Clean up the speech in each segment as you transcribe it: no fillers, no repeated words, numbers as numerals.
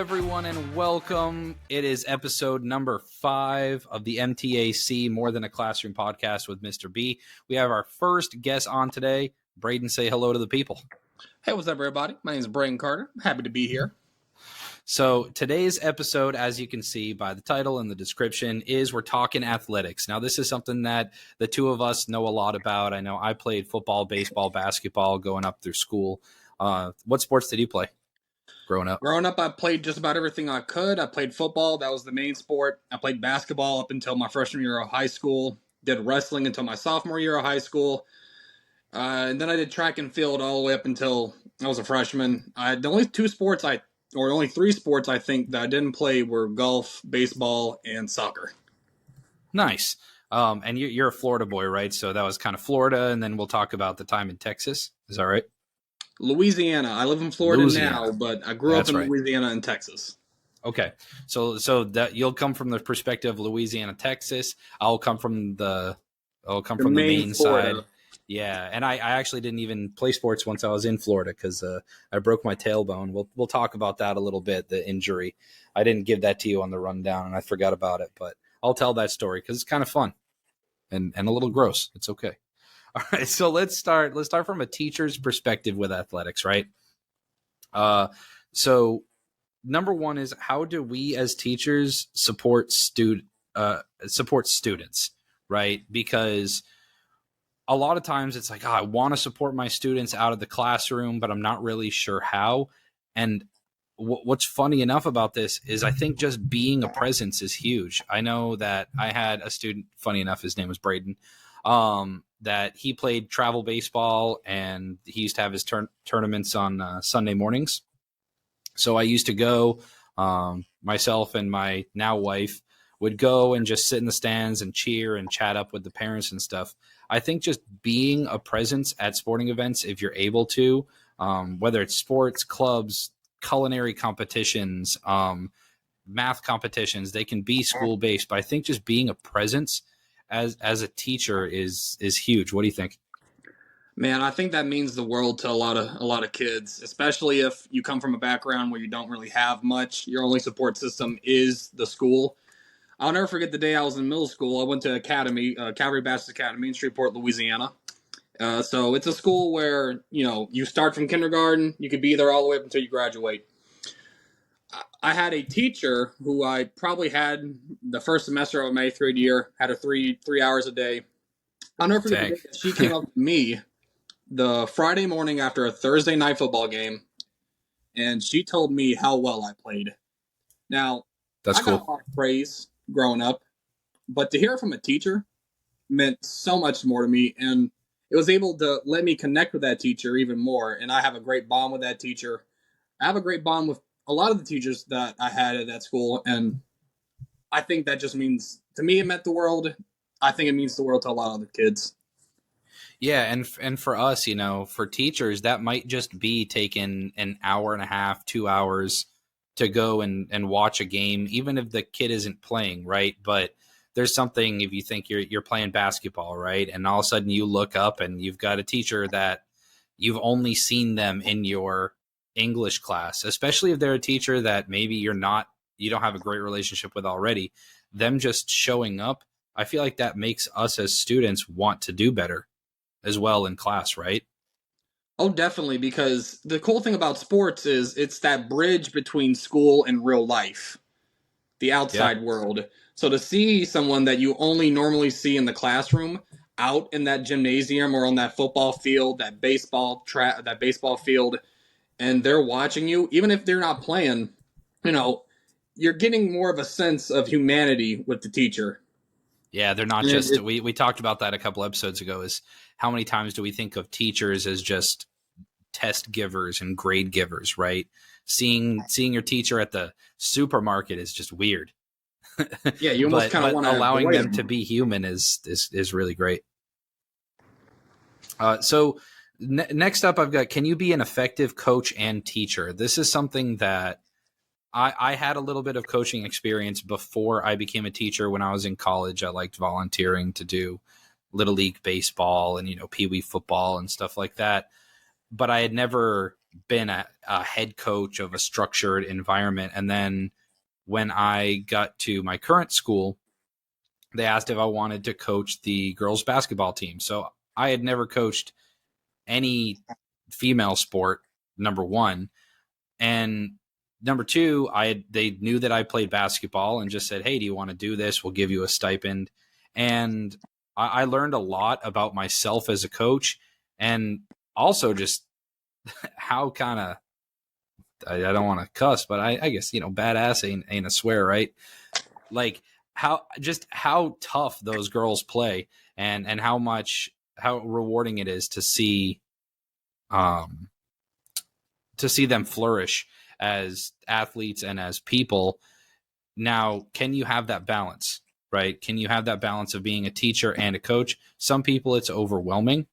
everyone, and welcome. It is episode number 5 of the MTAC More Than a Classroom podcast with Mr. B. We have our first guest on today. Braden, say hello to the people. Hey, what's up, everybody? My name is Braden Carter. I'm happy to be here. So today's episode, as you can see by the title and the description, is we're talking athletics. Now, this is something that the two of us know a lot about. I know I played football, baseball, basketball going up through school. What sports did you play growing up? Growing up, I played just about everything I could. I played football. That was the main sport. I played basketball up until my freshman year of high school. Did wrestling until my sophomore year of high school. And then I did track and field all the way up until I was a freshman. The only three sports I think that I didn't play were golf, baseball, and soccer. Nice. And you're a Florida boy, right? So that was kind of Florida, and then we'll talk about the time in Texas. Is that right? Louisiana. I live in Florida now, but I grew up in Louisiana and Texas. Okay. So that you'll come from the perspective of Louisiana, Texas. I'll come from the Maine side. Yeah, and I actually didn't even play sports once I was in Florida because I broke my tailbone. We'll talk about that a little bit, the injury. I didn't give that to you on the rundown, and I forgot about it, but I'll tell that story because it's kind of fun and a little gross. It's okay. All right, so let's start from a teacher's perspective with athletics, right? So number one is, how do we as teachers support students, right? Because a lot of times it's like, I want to support my students out of the classroom, but I'm not really sure how. And what's funny enough about this is I think just being a presence is huge. I know that I had a student, funny enough, his name was Braden, that he played travel baseball, and he used to have his tournaments on Sunday mornings. So I used to go, myself and my now wife would go and just sit in the stands and cheer and chat up with the parents and stuff. I think just being a presence at sporting events, if you're able to, whether it's sports, clubs, culinary competitions, math competitions, they can be school-based, but I think just being a presence as a teacher is huge. What do you think? Man, I think that means the world to a lot of kids, especially if you come from a background where you don't really have much. Your only support system is the school. I'll never forget the day I was in middle school. I went to Calvary Baptist Academy in Shreveport, Louisiana. So it's a school where, you start from kindergarten. You could be there all the way up until you graduate. I had a teacher who I probably had the first semester of my 8th grade year, had her 3 hours a day. I'll never forget the day that she came up to me the Friday morning after a Thursday night football game, and she told me how well I played. Now, that's I got a lot of praise growing up, but to hear it from a teacher meant so much more to me, and it was able to let me connect with that teacher even more, and I have a great bond with that teacher. I have a great bond with a lot of the teachers that I had at that school, and I think that just means, to me, it meant the world. I think it means the world to a lot of other kids. Yeah, and for us, for teachers, that might just be taking an hour and a half, 2 hours to go and watch a game, even if the kid isn't playing, right? But there's something, if you think you're playing basketball, right? And all of a sudden you look up and you've got a teacher that you've only seen them in your English class, especially if they're a teacher that maybe you don't have a great relationship with already. Them just showing up, I feel like that makes us as students want to do better as well in class, right? Oh, definitely, because the cool thing about sports is it's that bridge between school and real life, the outside world. So to see someone that you only normally see in the classroom out in that gymnasium or on that football field, that baseball field, and they're watching you, even if they're not playing, you're getting more of a sense of humanity with the teacher. Yeah, they're not just, we talked about that a couple episodes ago, is how many times do we think of teachers as just test givers and grade givers, right? Seeing your teacher at the supermarket is just weird. Yeah, you almost kind of want to allowing them to be human is really great. So next up, I've got, can you be an effective coach and teacher? This is something that I had a little bit of coaching experience before I became a teacher. When I was in college, I liked volunteering to do Little League baseball and, Pee Wee football and stuff like that. But I had never been a head coach of a structured environment. And then when I got to my current school, they asked if I wanted to coach the girls basketball team. So I had never coached any female sport, number one. And number two, they knew that I played basketball and just said, hey, do you want to do this? We'll give you a stipend. And I learned a lot about myself as a coach, and also just how kind of, I don't want to cuss, but I guess, badass ain't a swear, right? Like how tough those girls play, and how rewarding it is to see them flourish as athletes and as people. Now, can you have that balance, right? Can you have that balance of being a teacher and a coach? Some people it's overwhelming,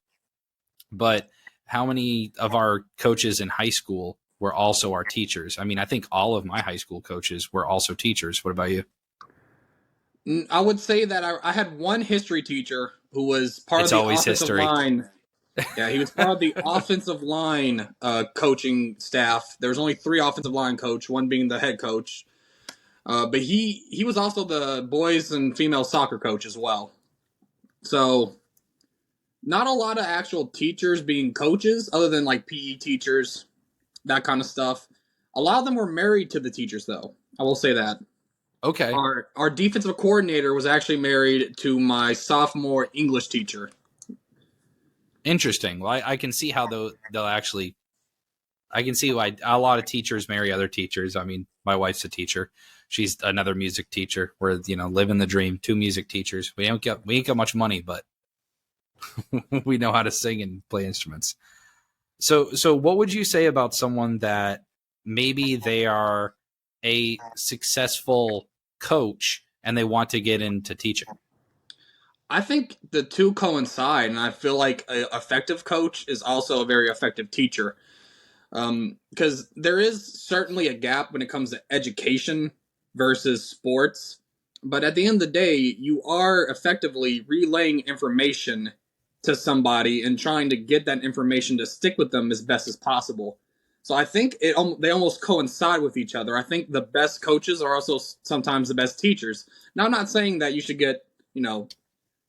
but how many of our coaches in high school were also our teachers? I mean, I think all of my high school coaches were also teachers. What about you? I would say that I had one history teacher who was part of the offensive line. Yeah, he was part of the offensive line coaching staff. There was only 3 offensive line coach, one being the head coach. But he was also the boys and female soccer coach as well. So not a lot of actual teachers being coaches, other than like PE teachers, that kind of stuff. A lot of them were married to the teachers, though. I will say that. Okay. Our defensive coordinator was actually married to my sophomore English teacher. Interesting. Well, I can see how they'll actually. I can see why a lot of teachers marry other teachers. I mean, my wife's a teacher. She's another music teacher. We're living the dream. 2 music teachers. We ain't got much money, but we know how to sing and play instruments. So what would you say about someone that maybe they are a successful coach and they want to get into teaching? I think the two coincide, and I feel like an effective coach is also a very effective teacher. Because there is certainly a gap when it comes to education versus sports. But at the end of the day, you are effectively relaying information to somebody and trying to get that information to stick with them as best as possible. So I think they almost coincide with each other. I think the best coaches are also sometimes the best teachers. Now, I'm not saying that you should get,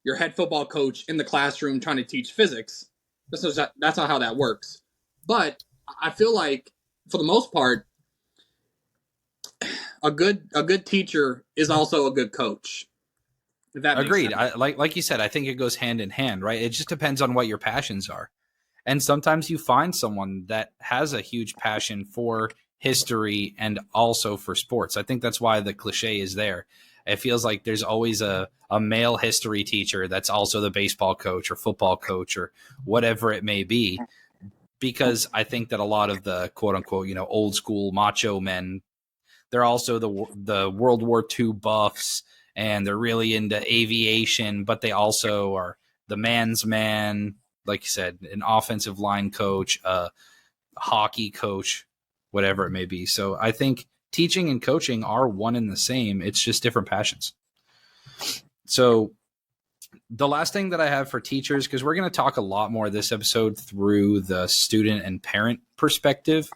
your head football coach in the classroom trying to teach physics. That's not how that works. But I feel like, for the most part, a good teacher is also a good coach. If that Agreed. Like you said, I think it goes hand in hand, right? It just depends on what your passions are. And sometimes you find someone that has a huge passion for history and also for sports. I think that's why the cliche is there. It feels like there's always a male history teacher that's also the baseball coach or football coach or whatever it may be. Because I think that a lot of the quote unquote, old school macho men, they're also the World War II buffs, and they're really into aviation, but they also are the man's man, like you said, an offensive line coach, a hockey coach, whatever it may be. So I think teaching and coaching are one and the same. It's just different passions. So the last thing that I have for teachers, because we're going to talk a lot more this episode through the student and parent perspective,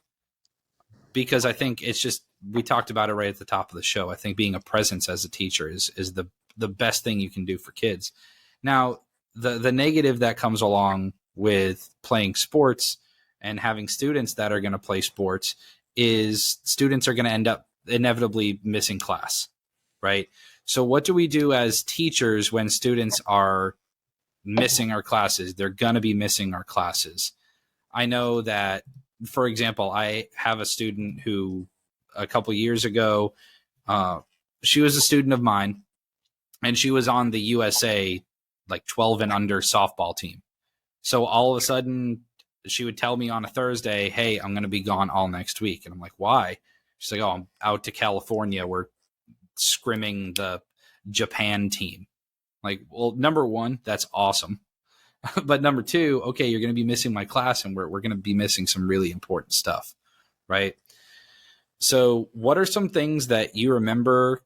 because I think it's just, we talked about it right at the top of the show. I think being a presence as a teacher is the best thing you can do for kids. Now, the negative that comes along with playing sports and having students that are going to play sports is students are going to end up inevitably missing class, right? So what do we do as teachers when students are missing our classes? They're going to be missing our classes. I know that, for example, I have a student who a couple years ago, she was a student of mine, and she was on the USA like 12 and under softball team. So all of a sudden she would tell me on a Thursday, hey, I'm going to be gone all next week. And I'm like, why? She's like, oh, I'm out to California. We're scrimming the Japan team. Like, well, number one, that's awesome. But number two, okay, you're going to be missing my class, and we're going to be missing some really important stuff, right? So what are some things that you remember,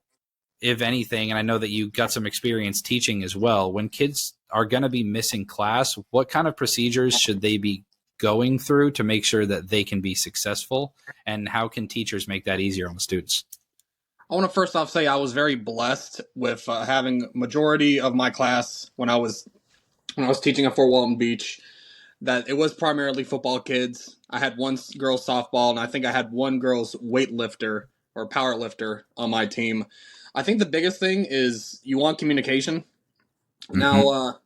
if anything, and I know that you got some experience teaching as well, when kids are going to be missing class, what kind of procedures should they be going through to make sure that they can be successful? And how can teachers make that easier on the students? I want to first off say I was very blessed with having majority of my class when I was teaching at Fort Walton Beach, that it was primarily football kids. I had one girls softball, and I think I had one girls weightlifter or power lifter on my team. I think the biggest thing is you want communication. Mm-hmm. Now,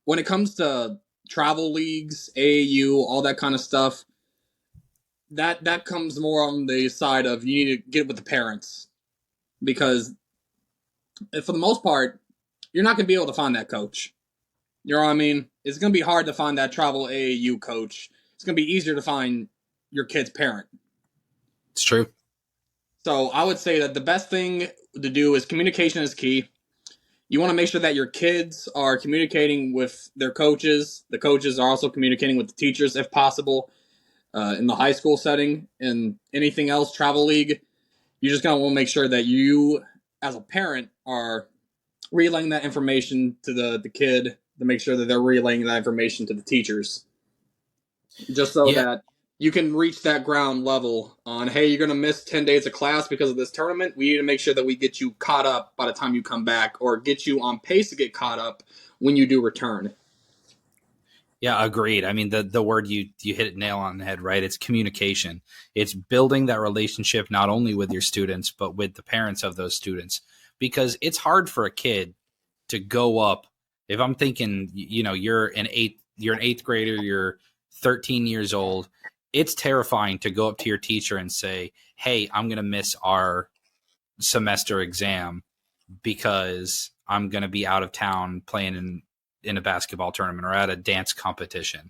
when it comes to travel leagues, AAU, all that kind of stuff, that comes more on the side of you need to get with the parents, because for the most part, you're not going to be able to find that coach. You know what I mean? It's going to be hard to find that travel AAU coach. It's going to be easier to find your kid's parent. It's true. So I would say that the best thing to do is communication is key. You want to make sure that your kids are communicating with their coaches. The coaches are also communicating with the teachers if possible, in the high school setting. And anything else, travel league, you're just going to want to make sure that you, as a parent, are relaying that information to the kid, to make sure that they're relaying that information to the teachers, just so that you can reach that ground level on, hey, you're going to miss 10 days of class because of this tournament. We need to make sure that we get you caught up by the time you come back, or get you on pace to get caught up when you do return. Yeah, agreed. I mean, the word you hit it nail on the head, right? It's communication. It's building that relationship not only with your students, but with the parents of those students, because it's hard for a kid to go up. If I'm thinking, you're an eighth grader, you're 13 years old, it's terrifying to go up to your teacher and say, hey, I'm going to miss our semester exam because I'm going to be out of town playing in a basketball tournament or at a dance competition.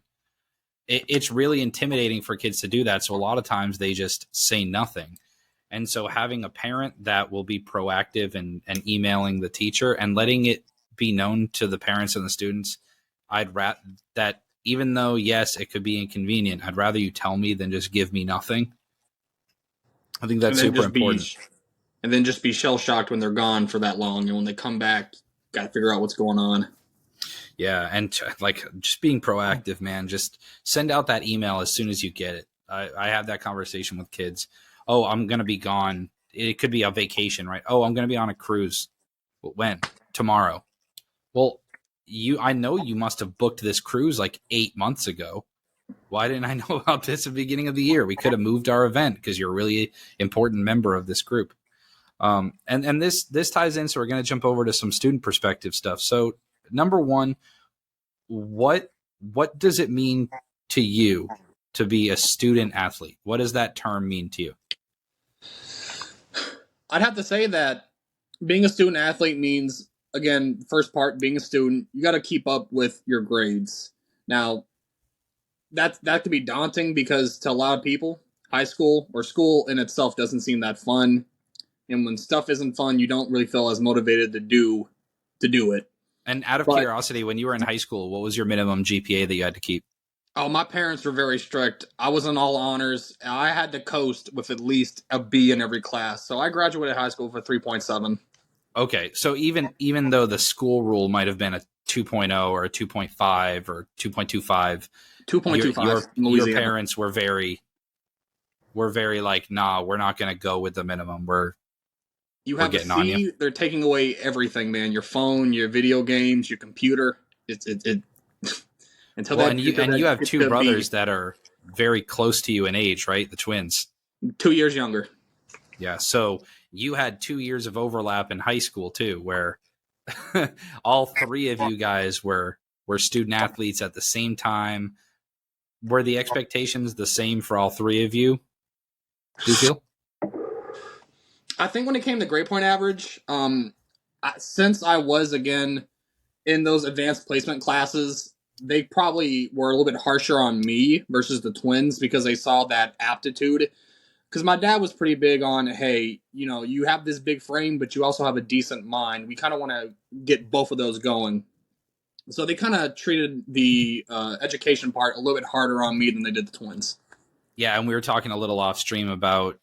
It's really intimidating for kids to do that. So a lot of times they just say nothing. And so having a parent that will be proactive and emailing the teacher and letting it be known to the parents and the students, I'd rather that, even though, yes, it could be inconvenient, I'd rather you tell me than just give me nothing. I think that's super important. And then just be shell-shocked when they're gone for that long. And when they come back, got to figure out what's going on. Yeah, and just being proactive, man. Just send out that email as soon as you get it. I have that conversation with kids. Oh, I'm going to be gone. It could be a vacation, right? Oh, I'm going to be on a cruise. When? Tomorrow. Well, I know you must have booked this cruise like 8 months ago. Why didn't I know about this at the beginning of the year? We could have moved our event because you're a really important member of this group. And this ties in, so we're going to jump over to some student perspective stuff. So number one, what does it mean to you to be a student athlete? What does that term mean to you? I'd have to say that being a student athlete means, again, first part, being a student, you got to keep up with your grades. Now, that can be daunting because to a lot of people, high school or school in itself doesn't seem that fun. And when stuff isn't fun, you don't really feel as motivated to do it. And out of curiosity, when you were in high school, what was your minimum GPA that you had to keep? Oh, my parents were very strict. I was in all honors. I had to coast with at least a B in every class. So I graduated high school with 3.7. Okay, so even though the school rule might have been a 2.0 or a 2.5 or 2.25, 2.25. Your parents were very like, nah, we're not going to go with the minimum. You have to see, they're taking away everything, man. Your phone, your video games, your computer. You have two brothers that are very close to you in age, right? The twins. 2 years younger. Yeah, so you had 2 years of overlap in high school too, where all three of you guys were student athletes at the same time. Were the expectations the same for all three of you? Do you feel? I think when it came to grade point average, since I was, again, in those advanced placement classes, they probably were a little bit harsher on me versus the twins because they saw that aptitude. Because my dad was pretty big on, hey, you have this big frame, but you also have a decent mind. We kind of want to get both of those going. So they kind of treated the education part a little bit harder on me than they did the twins. Yeah, and we were talking a little off stream about,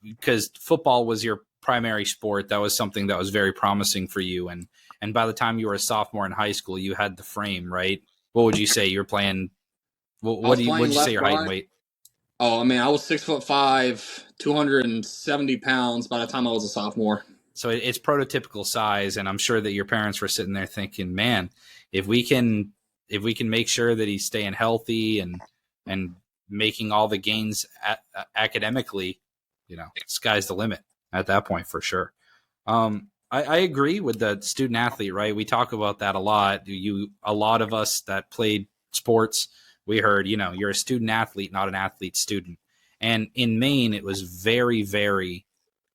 because football was your primary sport. That was something that was very promising for you. And by the time you were a sophomore in high school, you had the frame, right? What would you say? You were playing I was What'd playing you say left your height and guard. weight? Oh, I mean, I was 6'5", 270 pounds by the time I was a sophomore. So it's prototypical size, and I'm sure that your parents were sitting there thinking, "Man, if we can make sure that he's staying healthy and making all the gains academically, sky's the limit at that point for sure." I agree with the student athlete, right? We talk about that a lot. A lot of us that played sports, we heard, you're a student athlete, not an athlete student. And in Maine, it was very, very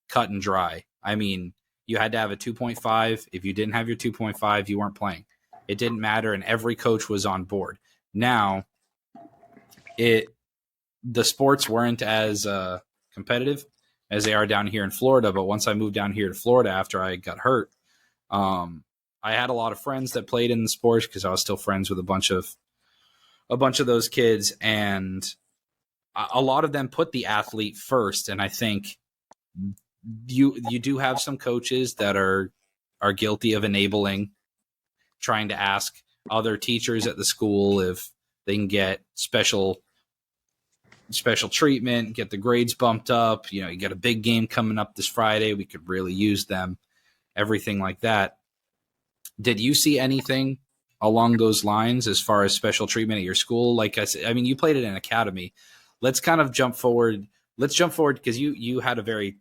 cut and dry. I mean, you had to have a 2.5. If you didn't have your 2.5, you weren't playing. It didn't matter, and every coach was on board. Now, the sports weren't as competitive as they are down here in Florida. But once I moved down here to Florida after I got hurt, I had a lot of friends that played in the sports because I was still friends with a bunch of those kids, and a lot of them put the athlete first. And I think you do have some coaches that are guilty of enabling, trying to ask other teachers at the school if they can get special treatment, get the grades bumped up. You got a big game coming up this Friday. We could really use them, everything like that. Did you see anything along those lines as far as special treatment at your school? Like I said, I mean, you played it in academy. Let's kind of jump forward. Let's jump forward because you have a very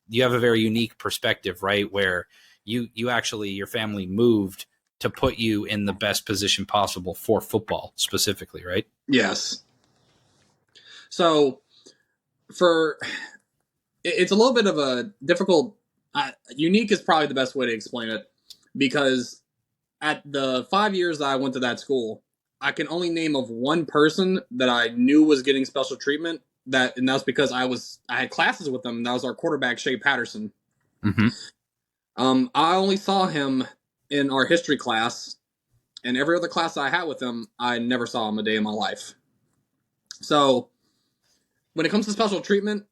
unique perspective, right? Where you actually, your family moved to put you in the best position possible for football specifically, right? Yes. So it's a little bit of a difficult, unique is probably the best way to explain it, because at the 5 years that I went to that school, I can only name of one person that I knew was getting special treatment, and that was because I had classes with him. That was our quarterback, Shea Patterson. Mm-hmm. I only saw him in our history class, and every other class I had with him, I never saw him a day in my life. So when it comes to special treatment,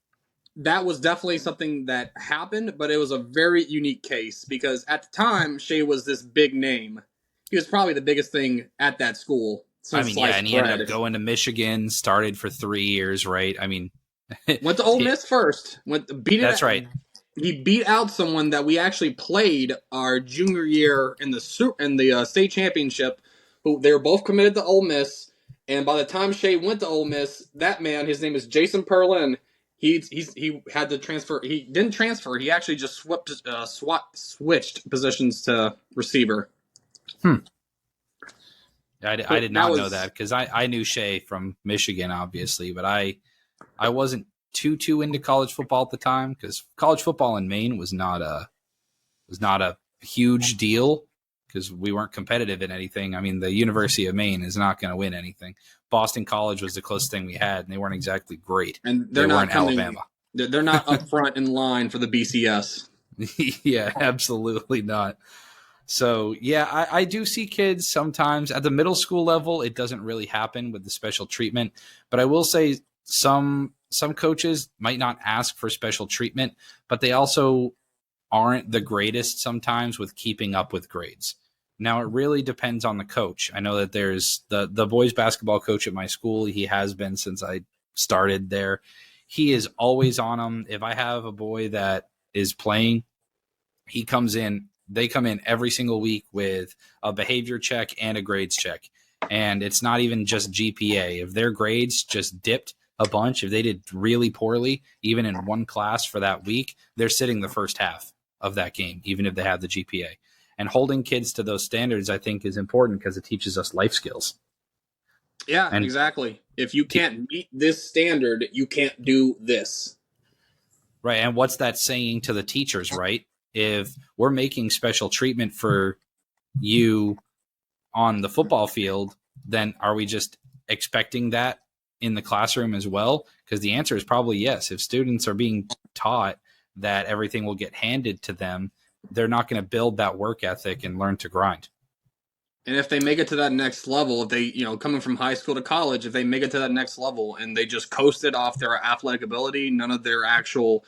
that was definitely something that happened, but it was a very unique case because at the time, Shea was this big name. He was probably the biggest thing at that school. I mean, yeah, and he ended up going to Michigan, started for 3 years, right? I mean, went to Ole Miss first. That's right. He beat out someone that we actually played our junior year in the state championship. Who they were both committed to Ole Miss, and by the time Shea went to Ole Miss, that man, his name is Jason Perlin. He had to transfer. He didn't transfer. He actually just switched positions to receiver. I did not know that because I knew Shea from Michigan, obviously, but I wasn't too into college football at the time because college football in Maine was not a huge deal because we weren't competitive in anything. I mean, the University of Maine is not going to win anything. Boston College was the closest thing we had, and they weren't exactly great. And they weren't Alabama. They're not up front in line for the BCS. Yeah, absolutely not. So, yeah, I do see kids sometimes at the middle school level. It doesn't really happen with the special treatment. But I will say some coaches might not ask for special treatment, but they also aren't the greatest sometimes with keeping up with grades. Now, it really depends on the coach. I know that there's the boys basketball coach at my school. He has been since I started there. He is always on them. If I have a boy that is playing, he comes in. They come in every single week with a behavior check and a grades check. And it's not even just GPA. If their grades just dipped a bunch, if they did really poorly, even in one class for that week, they're sitting the first half of that game, even if they have the GPA. And holding kids to those standards, I think, is important because it teaches us life skills. Yeah, and exactly. If you can't meet this standard, you can't do this. Right. And what's that saying to the teachers, right? If we're making special treatment for you on the football field, then are we just expecting that in the classroom as well? Because the answer is probably yes. If students are being taught that everything will get handed to them, they're not going to build that work ethic and learn to grind. And if they make it to that next level, if they, coming from high school to college, if they make it to that next level and they just coasted off their athletic ability, none of their actual,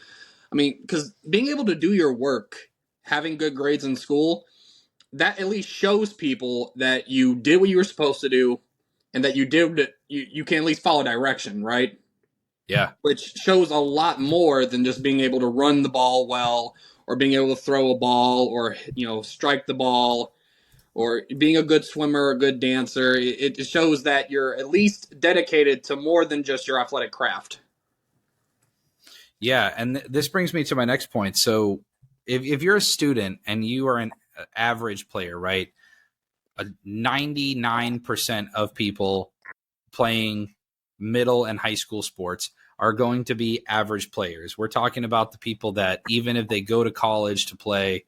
because being able to do your work, having good grades in school, that at least shows people that you did what you were supposed to do. and that you can at least follow direction, right? Yeah. Which shows a lot more than just being able to run the ball well, or being able to throw a ball, or strike the ball, or being a good swimmer, a good dancer. It shows that you're at least dedicated to more than just your athletic craft. Yeah, and this brings me to my next point. So if you're a student and you are an average player, right? 99% of people playing middle and high school sports are going to be average players. We're talking about the people that even if they go to college to play,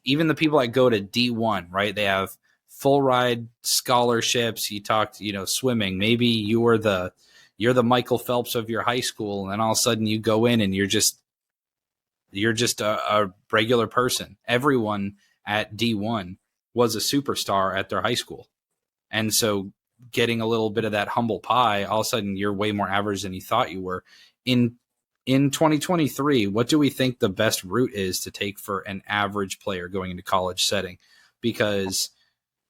even the people that go to D1, right? They have full ride scholarships. You talked, swimming. Maybe you're the Michael Phelps of your high school, and then all of a sudden you go in and you're just a regular person. Everyone at D1 was a superstar at their high school. And so getting a little bit of that humble pie, all of a sudden you're way more average than you thought you were. In 2023, what do we think the best route is to take for an average player going into college setting? Because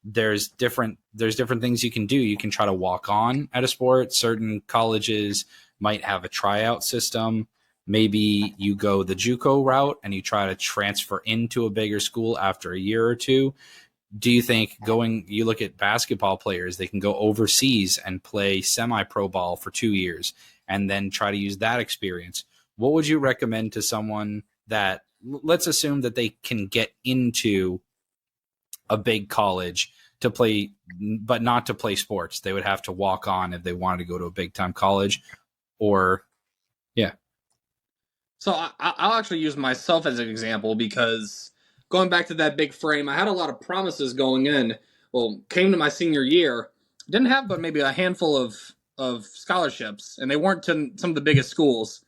there's different things you can do. You can try to walk on at a sport. Certain colleges might have a tryout system. Maybe you go the JUCO route and you try to transfer into a bigger school after a year or two. Do you think you look at basketball players, they can go overseas and play semi-pro ball for 2 years and then try to use that experience? What would you recommend to someone that, let's assume that they can get into a big college to play, but not to play sports? They would have to walk on if they wanted to go to a big time college, or yeah. So I'll actually use myself as an example, because going back to that big frame, I had a lot of promises going in. Well, came to my senior year, didn't have but maybe a handful of scholarships, and they weren't to some of the biggest schools.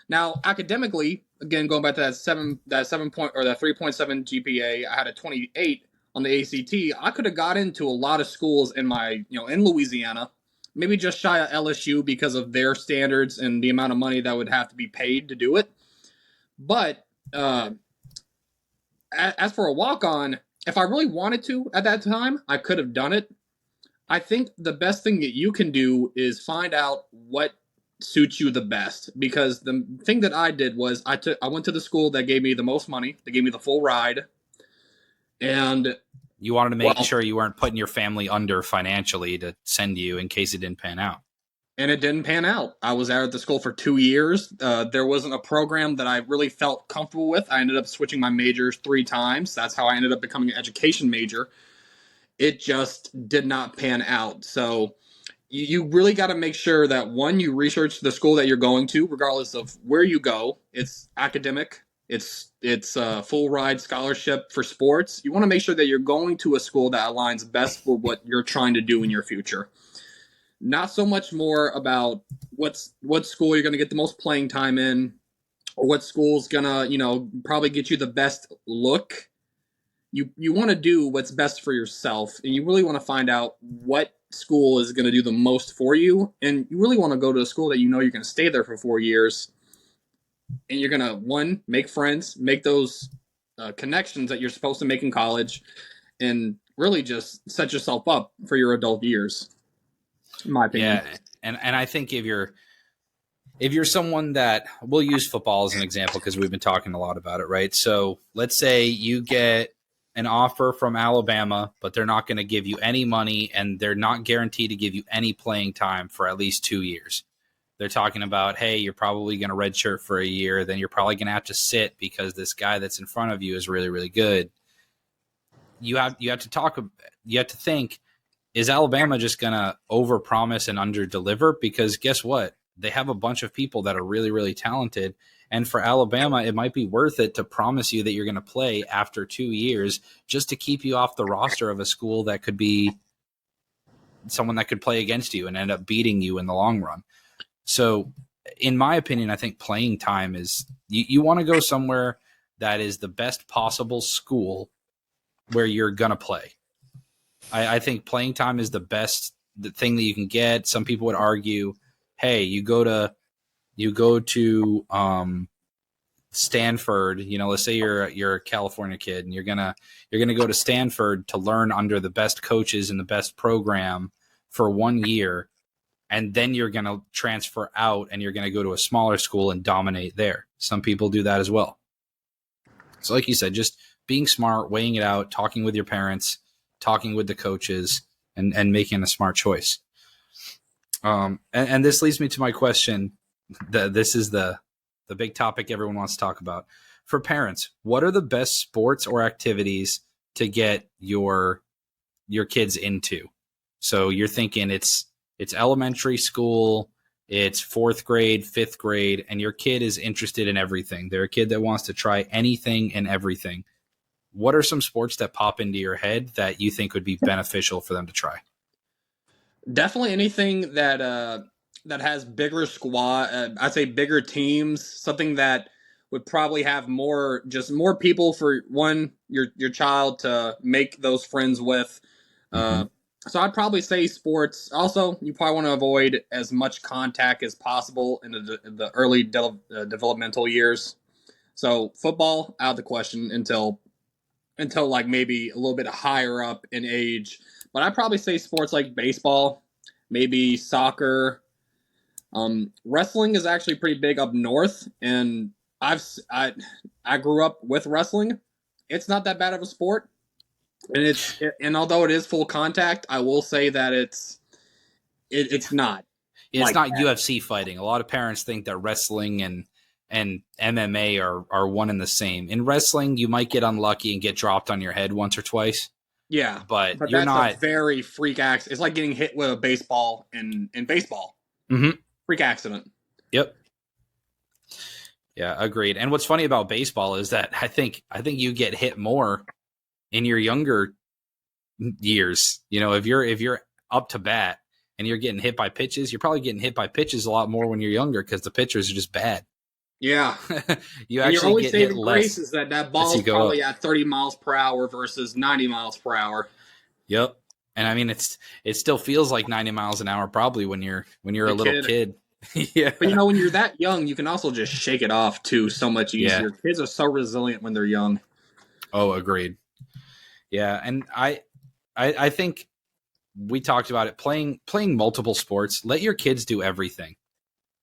Now, academically, again, going back to that 3.7 GPA, I had a 28 on the ACT. I could have got into a lot of schools in Louisiana, maybe just shy of LSU because of their standards and the amount of money that would have to be paid to do it. But as for a walk-on, if I really wanted to at that time, I could have done it. I think the best thing that you can do is find out what suits you the best, because the thing that I did was I went to the school that gave me the most money. They gave me the full ride, and you wanted to make sure you weren't putting your family under financially to send you in case it didn't pan out. And it didn't pan out. I was out at the school for 2 years. There wasn't a program that I really felt comfortable with. I ended up switching my majors 3 times. That's how I ended up becoming an education major. It just did not pan out. So you really got to make sure that, one, you research the school that you're going to, regardless of where you go. It's academic. It's a full ride scholarship for sports. You want to make sure that you're going to a school that aligns best for what you're trying to do in your future. Not so much more about what school you're going to get the most playing time in, or what school's going to, probably get you the best look. You want to do what's best for yourself, and you really want to find out what school is going to do the most for you. And you really want to go to a school that you're going to stay there for 4 years, and you're going to, one, make friends, make those connections that you're supposed to make in college, and really just set yourself up for your adult years. In my opinion. Yeah, and I think if you're someone that, we'll use football as an example because we've been talking a lot about it, right? So let's say you get an offer from Alabama, but they're not going to give you any money, and they're not guaranteed to give you any playing time for at least 2 years. They're talking about, hey, you're probably going to redshirt for a year, then you're probably going to have to sit because this guy that's in front of you is really, really good. You have to think, is Alabama just going to overpromise and underdeliver? Because guess what? They have a bunch of people that are really, really talented. And for Alabama, it might be worth it to promise you that you're going to play after 2 years just to keep you off the roster of a school that could be someone that could play against you and end up beating you in the long run. So in my opinion, I think playing time is, you want to go somewhere that is the best possible school where you're going to play. I think playing time is the thing that you can get. Some people would argue, hey, you go to Stanford, let's say you're a California kid and you're gonna go to Stanford to learn under the best coaches and the best program for 1 year, and then you're going to transfer out and you're going to go to a smaller school and dominate there. Some people do that as well. So like you said, just being smart, weighing it out, talking with your parents, talking with the coaches, and making a smart choice. And this leads me to my question. This is the big topic everyone wants to talk about. For parents, what are the best sports or activities to get your kids into? So you're thinking it's elementary school, it's 4th grade, 5th grade, and your kid is interested in everything. They're a kid that wants to try anything and everything. What are some sports that pop into your head that you think would be beneficial for them to try? Definitely anything that has bigger squad. I'd say bigger teams. Something that would probably have more people for your child to make those friends with. So I'd probably say sports. Also, you probably want to avoid as much contact as possible in the early developmental years. So football out of the question until like maybe a little bit higher up in age. But I'd probably say sports like baseball, maybe soccer. Wrestling is actually pretty big up north, and I grew up with wrestling. It's not that bad of a sport, and although it is full contact, I will say that it's not. It's like not that. UFC fighting. A lot of parents think that wrestling and MMA are one and the same. In wrestling, you might get unlucky and get dropped on your head once or twice. Yeah, but you're that's not a very freak accident. It's like getting hit with a baseball in baseball. Mm-hmm. Freak accident. Yep. Yeah, agreed. And what's funny about baseball is that I think you get hit more in your younger years. You know, if you're up to bat and you're getting hit by pitches, you're probably getting hit by pitches a lot more when you're younger because the pitchers are just bad. Yeah. You actually get hit less. Grace is that ball is probably at 30 miles per hour versus 90 miles per hour. Yep. And I mean, it still feels like 90 miles an hour probably when you're a little kid. Yeah. But when you're that young, you can also just shake it off too so much easier. Yeah. Kids are so resilient when they're young. Oh, agreed. Yeah, and I think we talked about it, playing multiple sports. Let your kids do everything.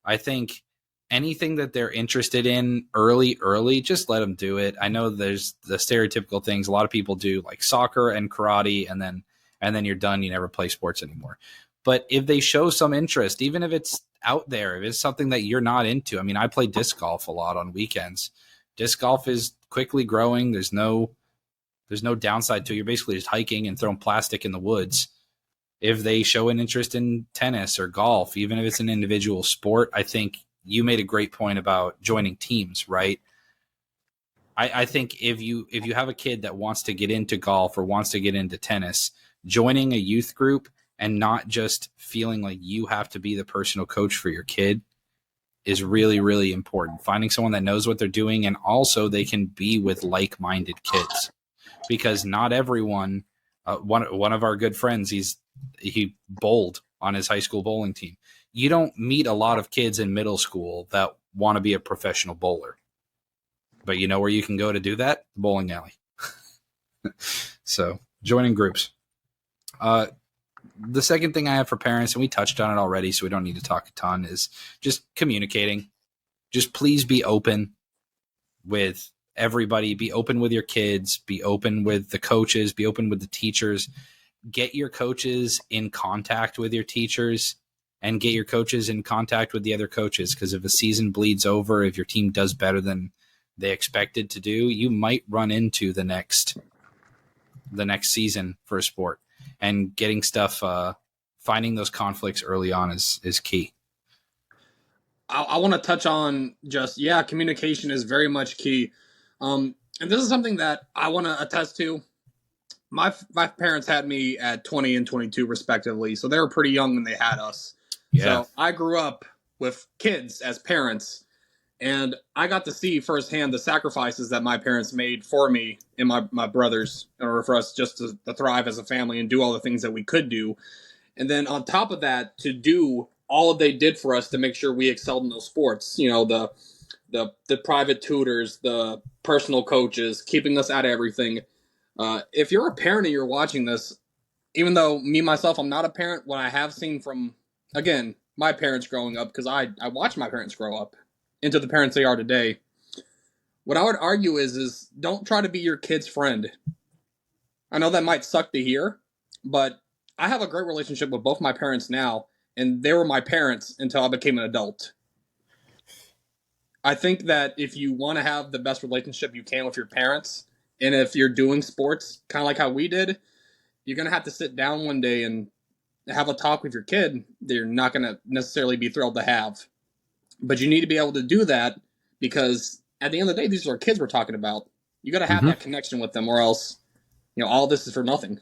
I think anything that they're interested in early, just let them do it. I know there's the stereotypical things a lot of people do, like soccer and karate, and then you're done. You never play sports anymore. But if they show some interest, even if it's out there, if it's something that you're not into. I mean, I play disc golf a lot on weekends. Disc golf is quickly growing. There's no downside to it. You're basically just hiking and throwing plastic in the woods. If they show an interest in tennis or golf, even if it's an individual sport, I think you made a great point about joining teams, right? I think if you have a kid that wants to get into golf or wants to get into tennis, joining a youth group and not just feeling like you have to be the personal coach for your kid is really, really important. Finding someone that knows what they're doing, and also they can be with like-minded kids, because not everyone. One of our good friends, he bowled on his high school bowling team. You don't meet a lot of kids in middle school that want to be a professional bowler, but you know where you can go to do that? The bowling alley. So joining groups. The second thing I have for parents, and we touched on it already, so we don't need to talk a ton, is just communicating. Just please be open with everybody. Be open with your kids. Be open with the coaches. Be open with the teachers. Get your coaches in contact with your teachers, and get your coaches in contact with the other coaches, because if a season bleeds over, if your team does better than they expected to do, you might run into the next season for a sport. And getting stuff, finding those conflicts early on is key. I want to touch on communication is very much key. And this is something that I want to attest to. My parents had me at 20 and 22 respectively, so they were pretty young when they had us. Yeah. So I grew up with kids as parents, and I got to see firsthand the sacrifices that my parents made for me and my brothers in order for us just to thrive as a family and do all the things that we could do. And then on top of that, to do all they did for us to make sure we excelled in those sports. You know, the private tutors, the personal coaches, keeping us out of everything. If you're a parent and you're watching this, even though me myself, I'm not a parent, what I have seen from, again, my parents growing up, because I watched my parents grow up into the parents they are today. What I would argue is don't try to be your kid's friend. I know that might suck to hear, but I have a great relationship with both my parents now, and they were my parents until I became an adult. I think that if you want to have the best relationship you can with your parents, and if you're doing sports, kind of like how we did, you're going to have to sit down one day and have a talk with your kid that you're not going to necessarily be thrilled to have. But you need to be able to do that because at the end of the day, these are kids we're talking about. You got to have Mm-hmm. that connection with them, or else, all this is for nothing.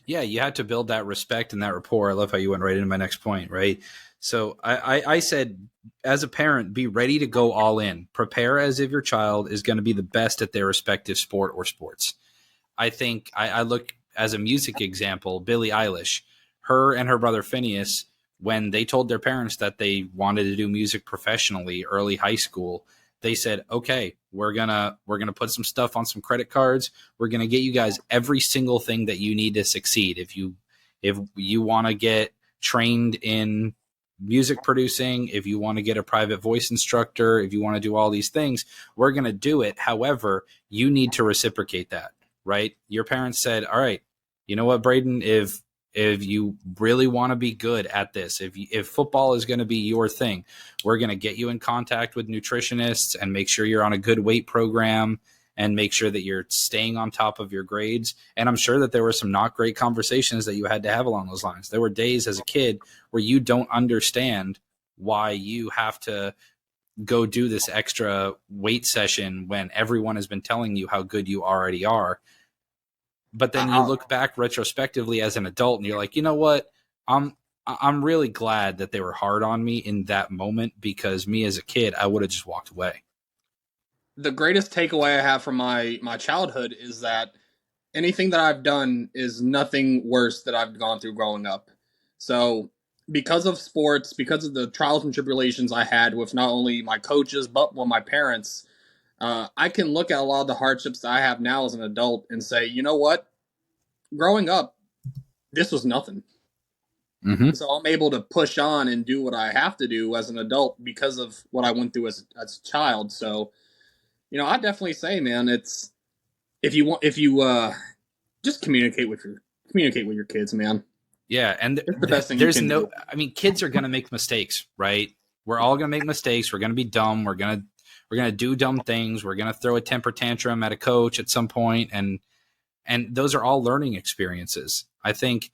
Yeah, you have to build that respect and that rapport. I love how you went right into my next point, right? So I said, as a parent, be ready to go all in. Prepare as if your child is going to be the best at their respective sport or sports. I think I look as a music example, Billie Eilish, her and her brother Phineas, when they told their parents that they wanted to do music professionally early high school, they said, okay, we're gonna put some stuff on some credit cards. We're gonna get you guys every single thing that you need to succeed. If you want to get trained in music producing, if you want to get a private voice instructor, if you want to do all these things, we're going to do it. However, you need to reciprocate that, right? Your parents said, all right, you know what, Braden, if you really want to be good at this, if football is going to be your thing, we're going to get you in contact with nutritionists and make sure you're on a good weight program and make sure that you're staying on top of your grades. And I'm sure that there were some not great conversations that you had to have along those lines. There were days as a kid where you don't understand why you have to go do this extra weight session when everyone has been telling you how good you already are. But then you look back retrospectively as an adult and you're like, you know what? I'm really glad that they were hard on me in that moment, because me as a kid, I would have just walked away. The greatest takeaway I have from my childhood is that anything that I've done is nothing worse that I've gone through growing up. So, because of sports, because of the trials and tribulations I had with not only my coaches but with my parents, I can look at a lot of the hardships that I have now as an adult and say, you know what? Growing up, this was nothing. Mm-hmm. So I'm able to push on and do what I have to do as an adult because of what I went through as a child. So, I definitely say, man, it's if you just communicate with your kids, man. Yeah, and It's the best thing you there's can no. do. I mean, kids are gonna make mistakes, right? We're all gonna make mistakes. We're gonna be dumb. We're gonna do dumb things. We're gonna throw a temper tantrum at a coach at some point, and those are all learning experiences. I think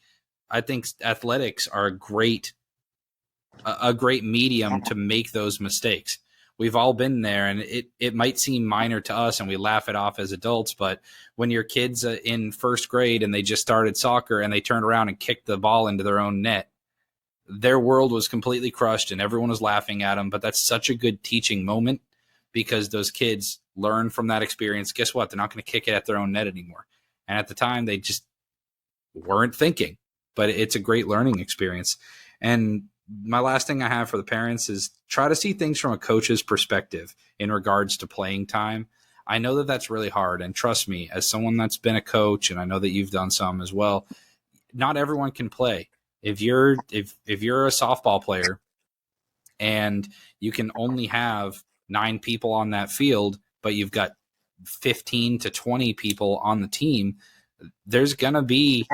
athletics are a great medium to make those mistakes. We've all been there, and it might seem minor to us and we laugh it off as adults, but when your kid's in first grade and they just started soccer and they turned around and kicked the ball into their own net, their world was completely crushed and everyone was laughing at them. But that's such a good teaching moment, because those kids learn from that experience. Guess what? They're not going to kick it at their own net anymore. And at the time, they just weren't thinking, but it's a great learning experience. And my last thing I have for the parents is try to see things from a coach's perspective in regards to playing time. I know that that's really hard. And trust me, as someone that's been a coach, and I know that you've done some as well, not everyone can play. If you're a softball player and you can only have 9 people on that field, but you've got 15 to 20 people on the team, there's going to be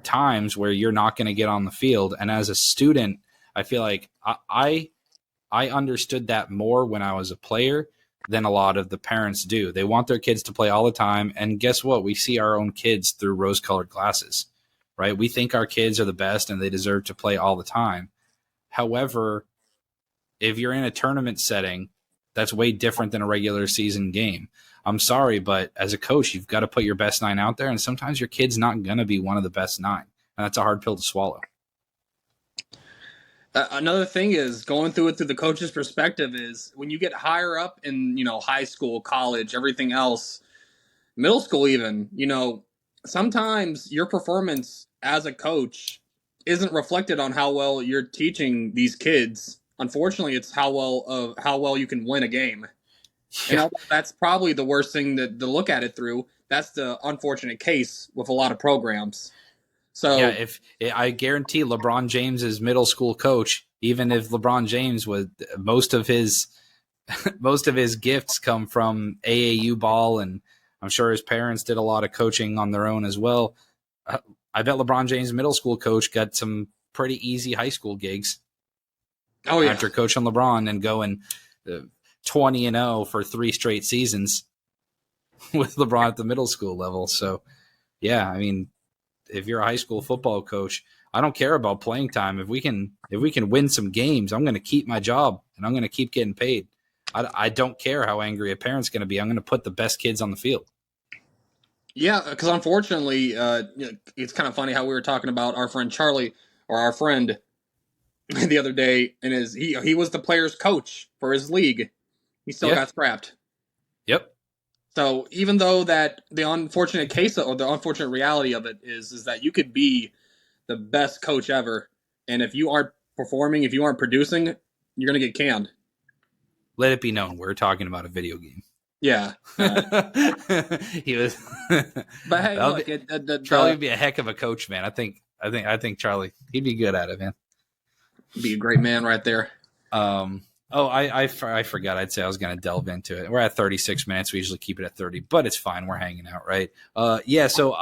times where you're not going to get on the field. And as a student, I feel like I understood that more when I was a player than a lot of the parents do. They want their kids to play all the time. And guess what? We see our own kids through rose colored glasses, right? We think our kids are the best and they deserve to play all the time. However, if you're in a tournament setting, that's way different than a regular season game. I'm sorry, but as a coach, you've got to put your best 9 out there. And sometimes your kid's not going to be one of the best 9. And that's a hard pill to swallow. Another thing is going through it through the coach's perspective is when you get higher up in high school, college, everything else, middle school even, sometimes your performance as a coach isn't reflected on how well you're teaching these kids. Unfortunately, it's how well you can win a game. Yeah. And that's probably the worst thing to look at it through. That's the unfortunate case with a lot of programs. So Yeah, if I guarantee LeBron James's middle school coach, even if LeBron James was most of his gifts come from AAU ball, and I'm sure his parents did a lot of coaching on their own as well. I bet LeBron James' middle school coach got some pretty easy high school gigs after coaching LeBron and going 20-0 for 3 straight seasons with LeBron at the middle school level. So, yeah, I mean, if you're a high school football coach, I don't care about playing time. If we can win some games, I'm going to keep my job and I'm going to keep getting paid. I don't care how angry a parent's going to be. I'm going to put the best kids on the field. Yeah, because unfortunately, it's kind of funny how we were talking about our friend Charlie, or our friend, the other day, and he was the player's coach for his league. He still got scrapped. Yep. So even though that the unfortunate case or the unfortunate reality of it is that you could be the best coach ever, and if you aren't performing, if you aren't producing, you're going to get canned. Let it be known we're talking about a video game. Yeah. He was. But hey, look, Charlie would be a heck of a coach, man. I think Charlie, he'd be good at it, man. Be a great man right there. I forgot. I'd say I was going to delve into it. We're at 36 minutes. We usually keep it at 30, but it's fine. We're hanging out, right? Yeah. So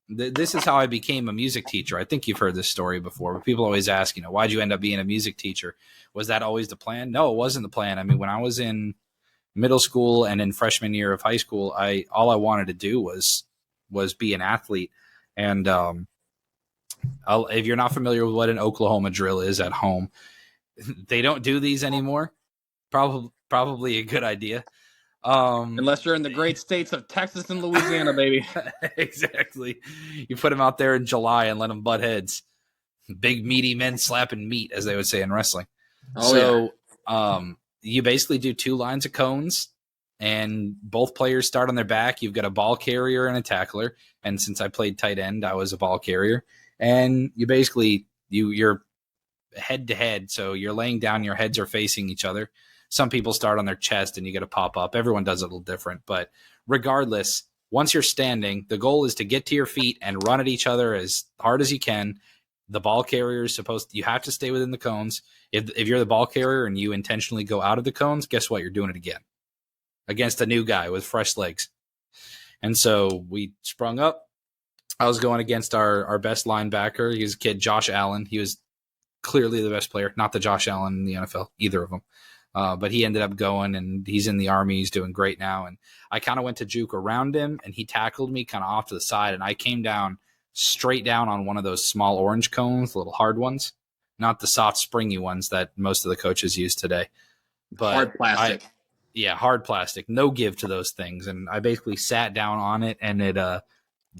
this is how I became a music teacher. I think you've heard this story before, but people always ask, why'd you end up being a music teacher? Was that always the plan? No, it wasn't the plan. I mean, when I was in middle school and in freshman year of high school, all I wanted to do was be an athlete. And if you're not familiar with what an Oklahoma drill is at home, they don't do these anymore. Probably a good idea. Unless you're in the great states of Texas and Louisiana, baby. Exactly. You put them out there in July and let them butt heads. Big meaty men slapping meat, as they would say in wrestling. You basically do 2 lines of cones, and both players start on their back. You've got a ball carrier and a tackler. And since I played tight end, I was a ball carrier. And you basically, you're head to head. So you're laying down, your heads are facing each other. Some people start on their chest and you got to pop up. Everyone does it a little different. But regardless, once you're standing, the goal is to get to your feet and run at each other as hard as you can. The ball carrier is you have to stay within the cones. If you're the ball carrier and you intentionally go out of the cones, guess what? You're doing it again against a new guy with fresh legs. And so we sprung up. I was going against our best linebacker. He was a kid, Josh Allen. He was clearly the best player, not the Josh Allen in the NFL, either of them. But he ended up going, and he's in the Army. He's doing great now. And I kind of went to juke around him, and he tackled me kind of off to the side, and I came down straight down on one of those small orange cones, the little hard ones, not the soft springy ones that most of the coaches use today. But hard plastic. Hard plastic. No give to those things. And I basically sat down on it, and it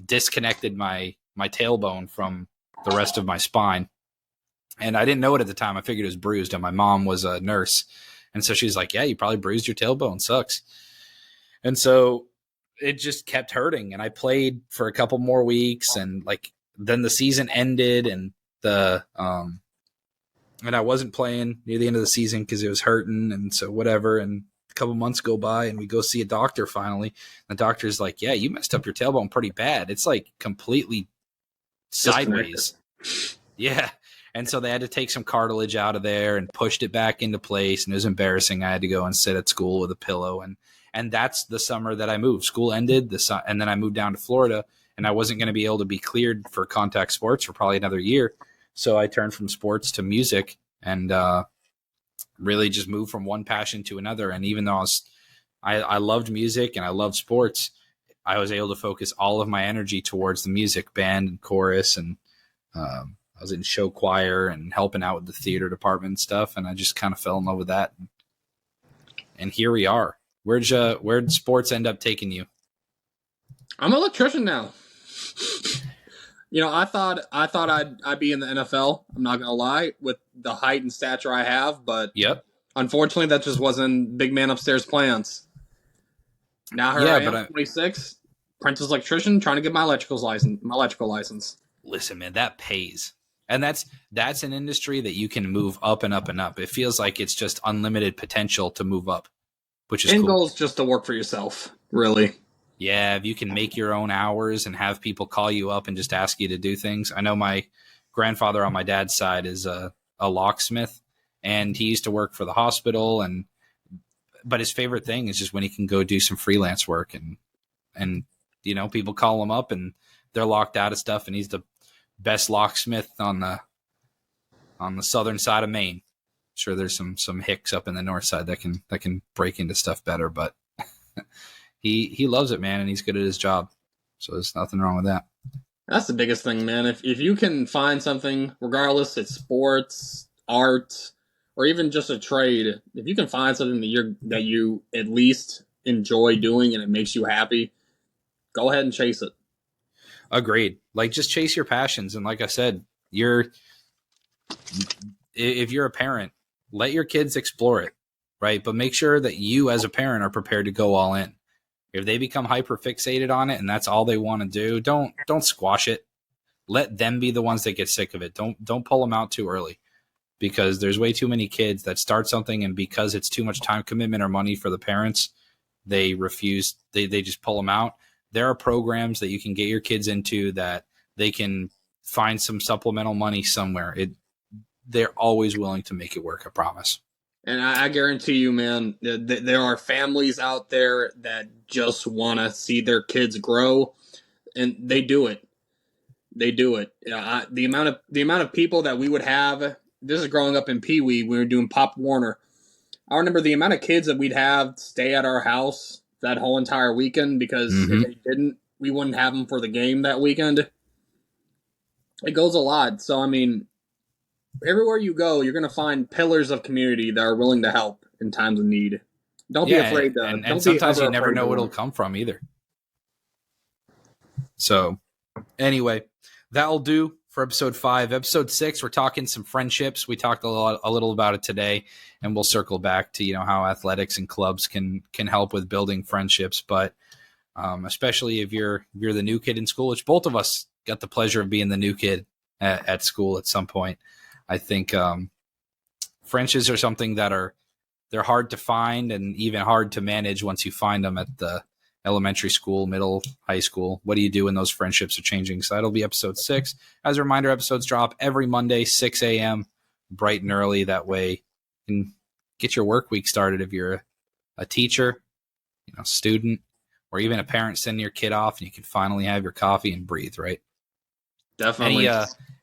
disconnected my tailbone from the rest of my spine. And I didn't know it at the time. I figured it was bruised, and my mom was a nurse. And so she's like, yeah, you probably bruised your tailbone. Sucks. And so it just kept hurting. And I played for a couple more weeks, and then the season ended, and and I wasn't playing near the end of the season because it was hurting. And so whatever. And a couple months go by, and we go see a doctor finally. The doctor's like, yeah, you messed up your tailbone pretty bad. It's completely sideways. Yeah. And so they had to take some cartilage out of there and pushed it back into place. And it was embarrassing. I had to go and sit at school with a pillow. And that's the summer that I moved. School ended, and then I moved down to Florida, and I wasn't going to be able to be cleared for contact sports for probably another year. So I turned from sports to music and really just moved from one passion to another. And even though I loved music and I loved sports, I was able to focus all of my energy towards the music, band and chorus, and I was in show choir and helping out with the theater department and stuff. And I just kind of fell in love with that. And here we are. Where'd sports end up taking you? I'm an electrician now. I thought I'd be in the NFL. I'm not gonna lie, with the height and stature I have, but unfortunately, that just wasn't big man upstairs plans. Now I am 26, apprentice electrician, trying to get my electrical license. Listen, man, that pays. And that's an industry that you can move up and up and up. It feels like it's just unlimited potential to move up, which is end cool. goal is just to work for yourself, really. Yeah, if you can make your own hours and have people call you up and just ask you to do things. I know my grandfather on my dad's side is a locksmith, and he used to work for the hospital. But his favorite thing is just when he can go do some freelance work, and people call him up and they're locked out of stuff, and he's the best locksmith on the southern side of Maine. Sure, there's some hicks up in the north side that can break into stuff better, but he loves it, man, and he's good at his job. So there's nothing wrong with that. That's the biggest thing, man. If you can find something, regardless it's sports, art, or even just a trade, if you can find something that you at least enjoy doing and it makes you happy, go ahead and chase it. Agreed. Like, just chase your passions. And like I said, if you're a parent, let your kids explore it, right? But make sure that you as a parent are prepared to go all in. If they become hyper fixated on it and that's all they want to do, don't squash it. Let them be the ones that get sick of it. Don't pull them out too early, because there's way too many kids that start something, and because it's too much time commitment or money for the parents, they refuse. They just pull them out. There are programs that you can get your kids into that they can find some supplemental money somewhere. They're always willing to make it work, I promise. And I guarantee you, man, there are families out there that just want to see their kids grow, and they do it. They do it. The amount of people that we would have. This is growing up in Pee Wee. We were doing Pop Warner. I remember the amount of kids that we'd have stay at our house that whole entire weekend, because if they didn't, we wouldn't have them for the game that weekend. It goes a lot. So, I mean, everywhere you go, you're going to find pillars of community that are willing to help in times of need. Don't be afraid to. And sometimes you never know what it'll come from either. So, anyway, that'll do for episode 5. Episode 6, we're talking some friendships. We talked a little about it today, and we'll circle back to how athletics and clubs can help with building friendships. But especially if you're the new kid in school, which both of us got the pleasure of being the new kid at school at some point. I think friendships are something that they're hard to find and even hard to manage once you find them at the elementary school, middle, high school. What do you do when those friendships are changing? So that'll be episode 6. As a reminder, episodes drop every Monday, 6 a.m., bright and early. That way you can get your work week started if you're a teacher, student, or even a parent sending your kid off, and you can finally have your coffee and breathe, right? Definitely.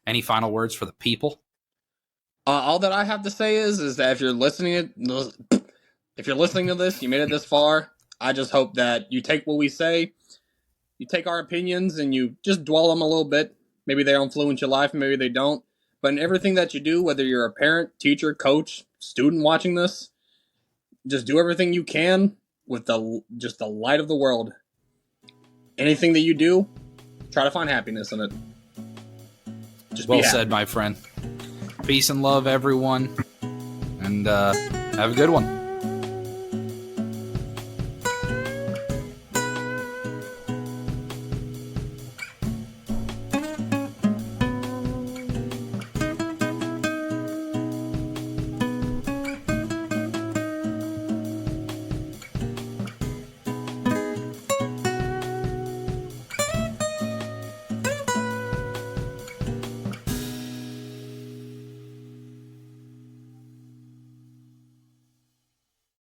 Any final words for the people? All that I have to say is that if you're listening to this, you made it this far, I just hope that you take what we say, you take our opinions, and you just dwell on them a little bit. Maybe they influence your life, maybe they don't. But in everything that you do, whether you're a parent, teacher, coach, student watching this, just do everything you can with the light of the world. Anything that you do, try to find happiness in it. Just well said, my friend. Peace and love, everyone, and have a good one.